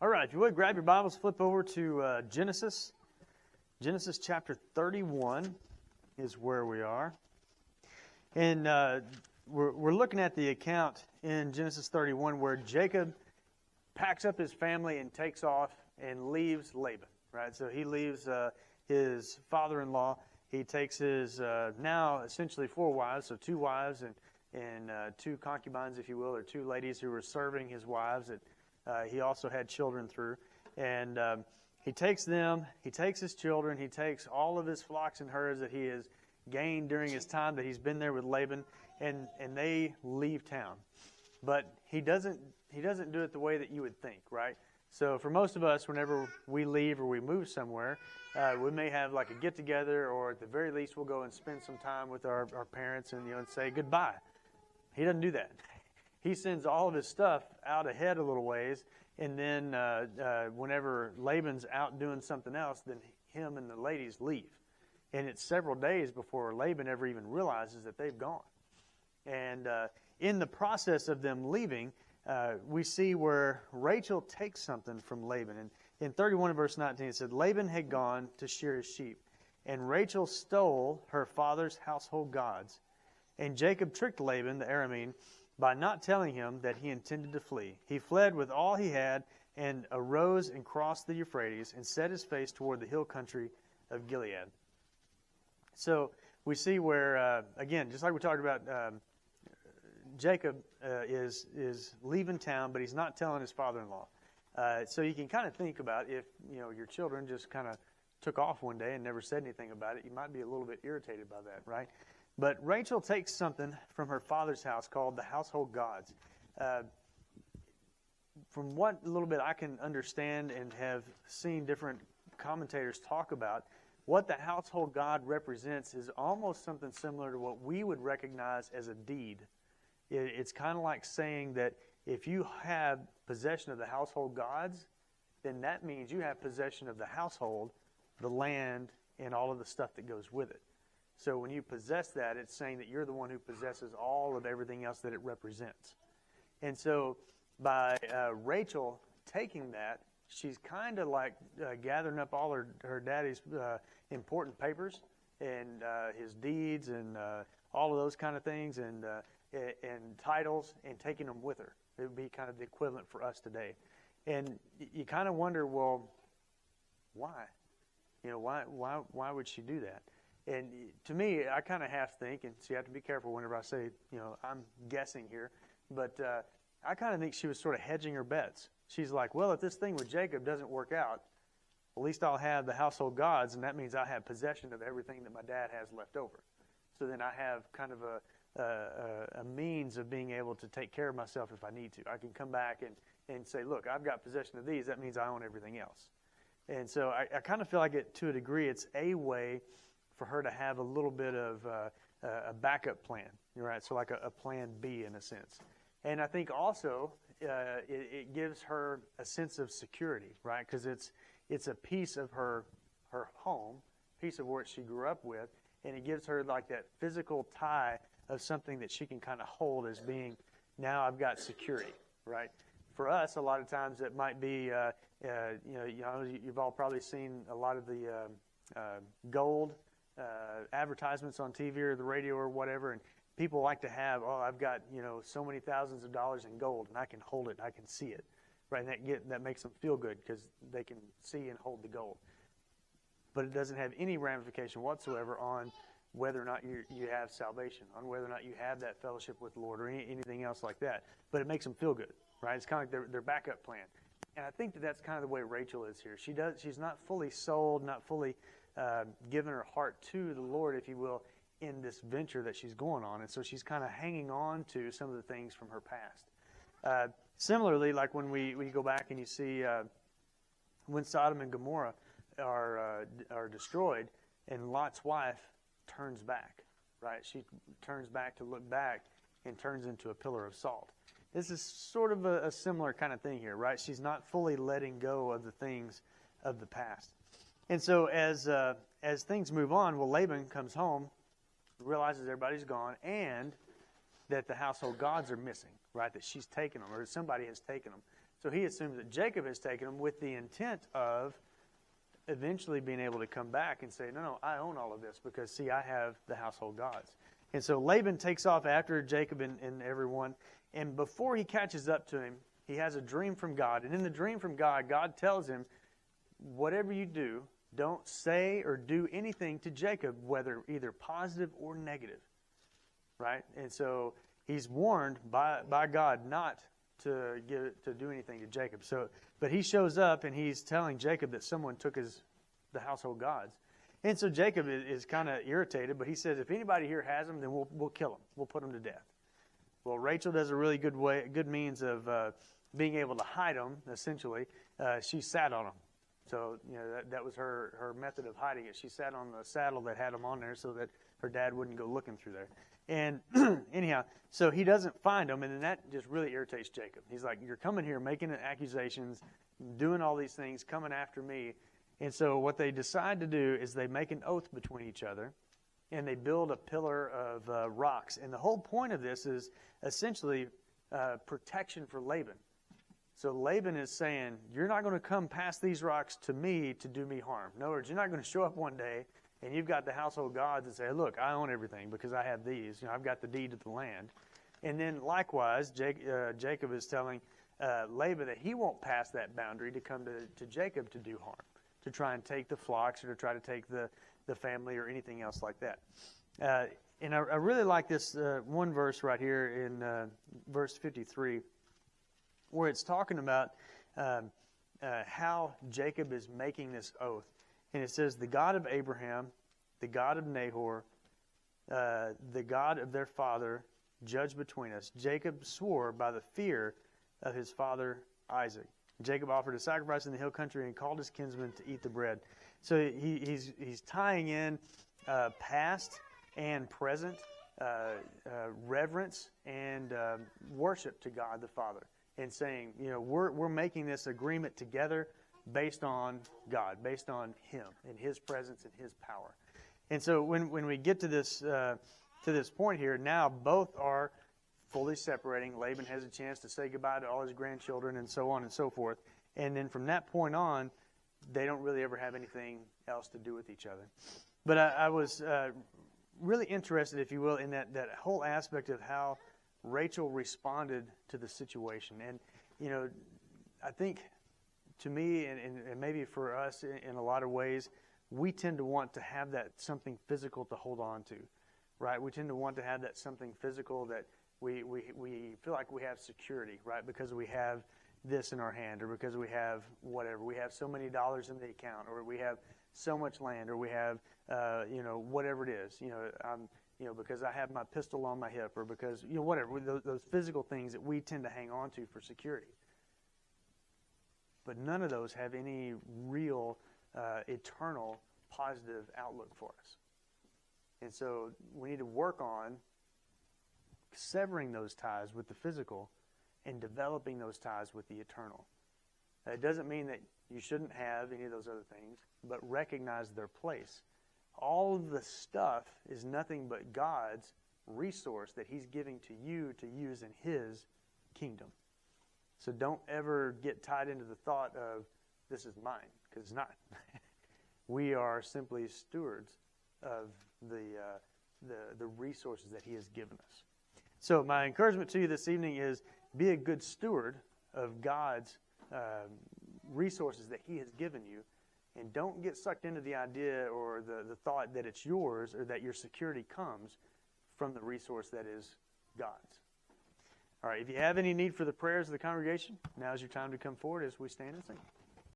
All right, if you would, grab your Bibles, flip over to Genesis. Genesis chapter 31 is where we are. And we're looking at the account in Genesis 31 where Jacob packs up his family and takes off and leaves Laban, right? So he leaves his father-in-law. He takes his now essentially 4 wives, so 2 wives and 2 concubines, if you will, or 2 ladies who were serving his wives that he also had children through. And he takes them, he takes his children, he takes all of his flocks and herds that he has gained during his time that he's been there with Laban, and they leave town. But he doesn't do it the way that you would think, right? So for most of us, whenever we leave or we move somewhere, we may have like a get-together, or at the very least we'll go and spend some time with our parents and and say goodbye. He doesn't do that. He sends all of his stuff out ahead a little ways, and then whenever Laban's out doing something else, then him and the ladies leave. And it's several days before Laban ever even realizes that they've gone. And in the process of them leaving, we see where Rachel takes something from Laban. And in 31 verse 19, it said, Laban had gone to shear his sheep, and Rachel stole her father's household gods. And Jacob tricked Laban, the Aramean, by not telling him that he intended to flee. He fled with all he had and arose and crossed the Euphrates and set his face toward the hill country of Gilead. So we see where, again, just like we talked about, Jacob is leaving town, but he's not telling his father-in-law. So you can kind of think about if your children just kind of took off one day and never said anything about it, you might be a little bit irritated by that, right? But Rachel takes something from her father's house called the household gods. From what little bit I can understand and have seen different commentators talk about, what the household god represents is almost something similar to what we would recognize as a deed. It's kind of like saying that if you have possession of the household gods, then that means you have possession of the household, the land, and all of the stuff that goes with it. So when you possess that, it's saying that you're the one who possesses all of everything else that it represents. And so by Rachel taking that, she's kind of like gathering up all her daddy's important papers and his deeds and all of those kind of things and titles and taking them with her. It would be kind of the equivalent for us today. And you kind of wonder, well, why? Why would she do that? And to me, I kind of half think, and so you have to be careful whenever I say, I'm guessing here, but I kind of think she was sort of hedging her bets. She's like, well, if this thing with Jacob doesn't work out, at least I'll have the household gods, and that means I have possession of everything that my dad has left over. So then I have kind of a means of being able to take care of myself if I need to. I can come back and say, look, I've got possession of these. That means I own everything else. And so I kind of feel like to a degree, it's a way for her to have a little bit of a backup plan, right? So like a plan B in a sense. And I think also it gives her a sense of security, right? Because it's a piece of her home, piece of what she grew up with, and it gives her like that physical tie of something that she can kind of hold as being, now I've got security, right? For us, a lot of times it might be, you've all probably seen a lot of the gold advertisements on TV or the radio or whatever, and people like to have, I've got so many thousands of dollars in gold, and I can hold it, I can see it, right? And that makes them feel good because they can see and hold the gold. But it doesn't have any ramification whatsoever on whether or not you have salvation, on whether or not you have that fellowship with the Lord or anything else like that. But it makes them feel good, right? It's kind of like their backup plan. And I think that's kind of the way Rachel is here. She's not fully sold, not fully given her heart to the Lord, if you will, in this venture that she's going on. And so she's kind of hanging on to some of the things from her past. Similarly, like when we go back and you see when Sodom and Gomorrah are destroyed, and Lot's wife turns back, right? She turns back to look back and turns into a pillar of salt. This is sort of a similar kind of thing here, right? She's not fully letting go of the things of the past. And so as things move on, Laban comes home, realizes everybody's gone, and that the household gods are missing, right? That she's taken them, or somebody has taken them. So he assumes that Jacob has taken them with the intent of eventually being able to come back and say, no, I own all of this because, see, I have the household gods. And so Laban takes off after Jacob and everyone. And before he catches up to him, he has a dream from God. And in the dream from God, God tells him, whatever you do, don't say or do anything to Jacob, whether either positive or negative. Right? And so he's warned by God not to do anything to Jacob. But he shows up and he's telling Jacob that someone took the household gods. And so Jacob is kind of irritated, but he says, if anybody here has them, then we'll kill them. We'll put them to death. Well, Rachel does a really good means of being able to hide them, essentially. She sat on them. So, that was her method of hiding it. She sat on the saddle that had them on there so that her dad wouldn't go looking through there. And anyhow, so he doesn't find them, and then that just really irritates Jacob. He's like, you're coming here making accusations, doing all these things, coming after me. And so what they decide to do is they make an oath between each other, and they build a pillar of rocks. And the whole point of this is essentially protection for Laban. So Laban is saying, you're not going to come past these rocks to me to do me harm. In other words, you're not going to show up one day and you've got the household gods and say, look, I own everything because I have these. I've got the deed to the land. And then likewise, Jacob is telling Laban that he won't pass that boundary to come to Jacob to do harm, to try and take the flocks or to try to take the family or anything else like that. And I really like this one verse right here in verse 53, where it's talking about how Jacob is making this oath. And it says, the God of Abraham, the God of Nahor, the God of their father, judge between us. Jacob swore by the fear of his father Isaac. Jacob offered a sacrifice in the hill country and called his kinsmen to eat the bread. So he's tying in past and present reverence and worship to God the Father, and saying, we're making this agreement together based on God, based on Him and His presence and His power. And so when we get to this point here, now both are fully separating. Laban has a chance to say goodbye to all his grandchildren and so on and so forth. And then from that point on, they don't really ever have anything else to do with each other. But I was really interested, if you will, in that whole aspect of how Rachel responded to the situation. And, I think to me, and maybe for us in a lot of ways, we tend to want to have that something physical to hold on to, right? We tend to want to have that something physical that we feel like we have security, right? Because we have this in our hand, or because we have whatever. We have so many dollars in the account, or we have so much land, or we have, whatever it is. Because I have my pistol on my hip, or because, whatever, those physical things that we tend to hang on to for security. But none of those have any real eternal positive outlook for us. And so we need to work on severing those ties with the physical and developing those ties with the eternal. It doesn't mean that you shouldn't have any of those other things, but recognize their place. All of the stuff is nothing but God's resource that He's giving to you to use in His kingdom. So don't ever get tied into the thought of, this is mine, because it's not. We are simply stewards of the resources that He has given us. So my encouragement to you this evening is, be a good steward of God's resources that He has given you, and don't get sucked into the idea or the thought that it's yours, or that your security comes from the resource that is God's. All right, if you have any need for the prayers of the congregation, now is your time to come forward as we stand and sing.